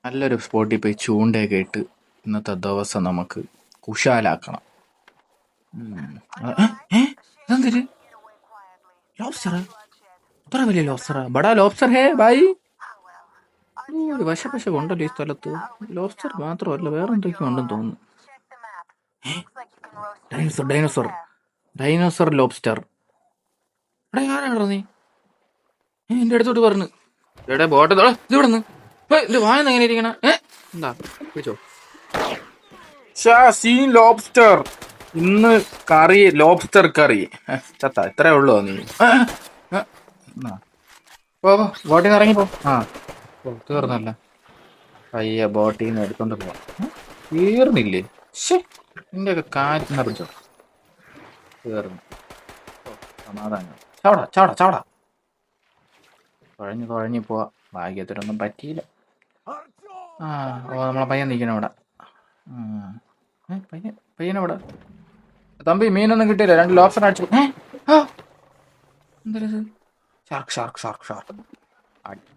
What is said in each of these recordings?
നല്ലൊരു സ്പോട്ടിൽ പോയി ചൂണ്ടയൊക്കെ ഇട്ട് ഇന്നത്തെ ദിവസം നമുക്ക് കുശാലാക്കണം. ഇതെന്തൊരു ലോബ്സ്റ്ററാ? ഇത്ര വലിയ ലോബ്സ്റ്ററാ? ബടാ ലോബ്സ്റ്റർ ഹേ ബായി. ഒരു വശപ്പശ ഉണ്ടല്ലോ ഈ സ്ഥലത്ത്. ലോബ്സ്റ്റർ മാത്രമല്ല വേറെ എന്തൊക്കെയോ ഉണ്ടെന്ന് തോന്നുന്നു. Dinosaur dinosaur dinosaur lobster. എടാ ആരാണോ നീ? എന്റെ അടുത്തോട്ട് പറഞ്ഞു എവിടെ ബോട്ട് ഇവിടെ നിന്ന് എന്റെ വായന്ന് എങ്ങനെ ഇരിക്കണ? എന്താ വിളിച്ചോ? സീൻ ലോബ്സ്റ്റർ. ഇന്ന് കറി ലോബ്സ്റ്റർ കറി. ചത്ത ഇത്രേ ഉള്ളൂ നീ. പോ ബോട്ടിൽ നിന്ന് ഇറങ്ങിപ്പോ. തീർന്നല്ല. അയ്യ ബോട്ടിൽ നിന്ന് എടുത്തോണ്ട് പോവാ. തീർന്നില്ലേ? നിന്റെ ഒക്കെ കാറ്റ് പിടിച്ചോ. തീർന്നു. സമാധാനം. ചാവടാ ചാവടാ ചാവടാ. കുഴഞ്ഞു പോവാ. ഭാഗ്യത്തിനൊന്നും പറ്റിയില്ല. നമ്മളെ പയ്യൻ നിൽക്കണം ഇവിടെ. പയ്യനെവിടെ? തമ്പി മീനൊന്നും കിട്ടിയില്ല. 2 ലോബ്സ്റ്റർ അടിച്ചു. എന്തത്? Shark shark shark shark.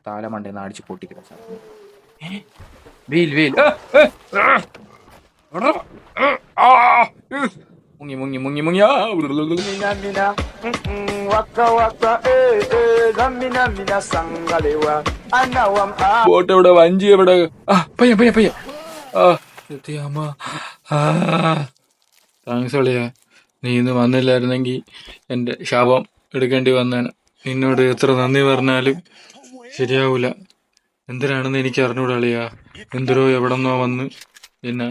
താലമണ്ടെന്ന് അടിച്ച് പൊട്ടിക്കില്ല ഷാർക്ക്. Wheel wheel. മുങ്ങി മുങ്ങി മുങ്ങി മുങ്ങി. ബോട്ട് എവിടെ? വഞ്ചി എവിടെ? പയ്യ പയ്യ പയ്യ. താങ്ക്സ് അളിയാ. നീ ഇന്ന് വന്നില്ലായിരുന്നെങ്കിൽ എൻ്റെ ശാപം എടുക്കേണ്ടി വന്നേനെ. നിന്നോട് എത്ര നന്ദി പറഞ്ഞാലും ശരിയാവൂല. എന്തിനാണെന്ന് എനിക്ക് അറിഞ്ഞൂടാ അളിയാ. എന്തരോ എവിടെന്നോ വന്ന് പിന്നെ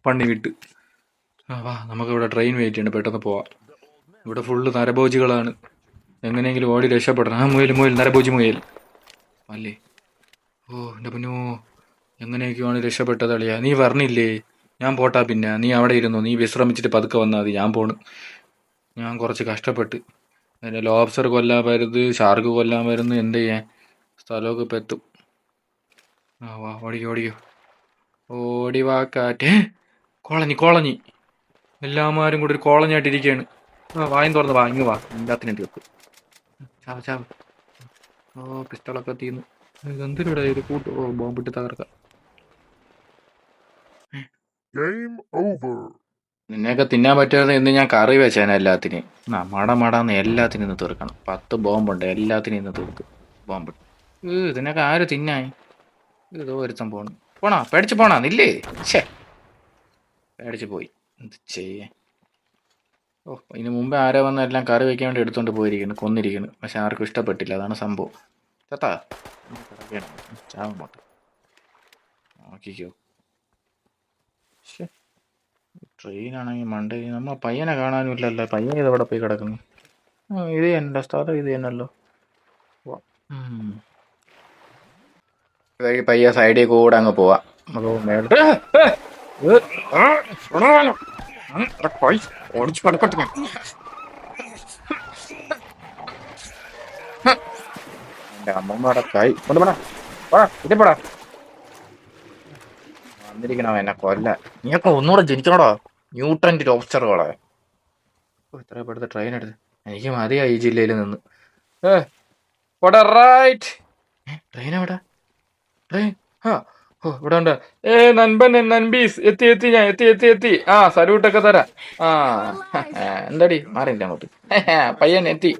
പണി വിട്ട്. വാ നമുക്കിവിടെ ട്രെയിൻ വെയിറ്റ് ചെയ്യണ്ട. പെട്ടെന്ന് പോവാം. ഇവിടെ ഫുള്ള് നരഭോജികളാണ്. എങ്ങനെയെങ്കിലും ഓടി രക്ഷപ്പെടണം. മുയൽ നരഭോജി മുയൽ അല്ലേ? എൻ്റെ പൊന്നോ, എങ്ങനെയൊക്കെയാണ് രക്ഷപ്പെട്ടത് അളിയാ. നീ പറഞ്ഞില്ലേ ഞാൻ പോട്ടാ. പിന്നെ നീ അവിടെ ഇരുന്നു. നീ വിശ്രമിച്ചിട്ട് പതുക്കെ വന്നാൽ മതി. ഞാൻ പോണ്. ഞാൻ കുറച്ച് കഷ്ടപ്പെട്ട്. അതിൻ്റെ ലോബ്സ്റ്റർ കൊല്ലാൻ വരുത്, ഷാർക്ക് കൊല്ലാൻ വരുന്നു. എന്ത് ചെയ്യാൻ? സ്ഥലമൊക്കെ ഇപ്പം എത്തും. വാ ഓടിക്കോ ഓടി വാ കാറ്റ്. കോളനി എല്ലാമാരും കൂടി ഒരു കോളനിയായിട്ട് ഇരിക്കുകയാണ്. വായും തുറന്ന് വാ. ഇങ്ങ് വാ. എല്ലാത്തിനും തീർക്കും. ചാവ്. പിസ്റ്റളൊക്കെ തീർന്നു. എന്തിനൂടെ ഒരു കൂട്ട് ബോംബിട്ട് തകർക്കാം. നിന്നെയൊക്കെ തിന്നാൻ പറ്റുന്നത് എന്ന് ഞാൻ കറി വെച്ചേനെ എല്ലാത്തിനും. മടന്ന് എല്ലാത്തിനും ഇന്ന് തീർക്കണം. 10 ബോംബുണ്ട്. എല്ലാത്തിനും ഇന്ന് തീർക്കും. ബോംബ് ഇതിനൊക്കെ ആര് തിന്നാൻ? ഇതോ ഒരുത്തം പോണാ പേടിച്ച് പോണാ നില്ലേ? പേടിച്ച് പോയി. എന്ത് ചെയ്യാൻ? ഇതിന് മുമ്പേ ആരോ വന്ന് എല്ലാം കറി വെക്കാൻ വേണ്ടി എടുത്തോണ്ട് പോയിരിക്കുന്നു. കൊന്നിരിക്കുന്നു. പക്ഷെ ആർക്കും ഇഷ്ടപ്പെട്ടില്ല. അതാണ് സംഭവം. ചത്താ ചാവും പോട്ടെ. നോക്കിക്കോ. ട്രെയിനാണെങ്കിൽ മണ്ടേ. നമ്മ പയ്യനെ കാണാനും ഇല്ലല്ലോ. പയ്യൻ ഇതെവിടെ പോയി കിടക്കുന്നു? ഇത് എൻ്റെ സ്ഥലം. ഇത് തന്നെയല്ലോ. വഴി പയ്യ സൈഡിൽ കൂടെ അങ്ങ് പോവാ. ഓടിച്ച് പടക്കട്ടെ. എൻ്റെ അമ്മമ്മയുടെ കൈ കൊണ്ടുപോടാ. ഇതേപോടാ വന്നിരിക്കണോ എന്നെ കൊല്ല. നീയൊക്കെ ഒന്നുകൂടെ ജനിക്കണോടോ ന്യൂട്രന്റ് ലോബ്സ്റ്ററുകളെ. ഇത്ര പെടുത്ത ട്രെയിൻ എടുത്ത് എനിക്ക് മതിയായി ഈ ജില്ലയിൽ നിന്ന്. ട്രെയിൻ എവിടെ? ട്രെയിൻ ഇവിടെ ഉണ്ട്. നൻപീസ് എത്തി. ഞാൻ എത്തി. സല്യൂട്ടൊക്കെ തരാം. എന്താടി മാറിയില്ല അങ്ങോട്ട്. പയ്യൻ എത്തി.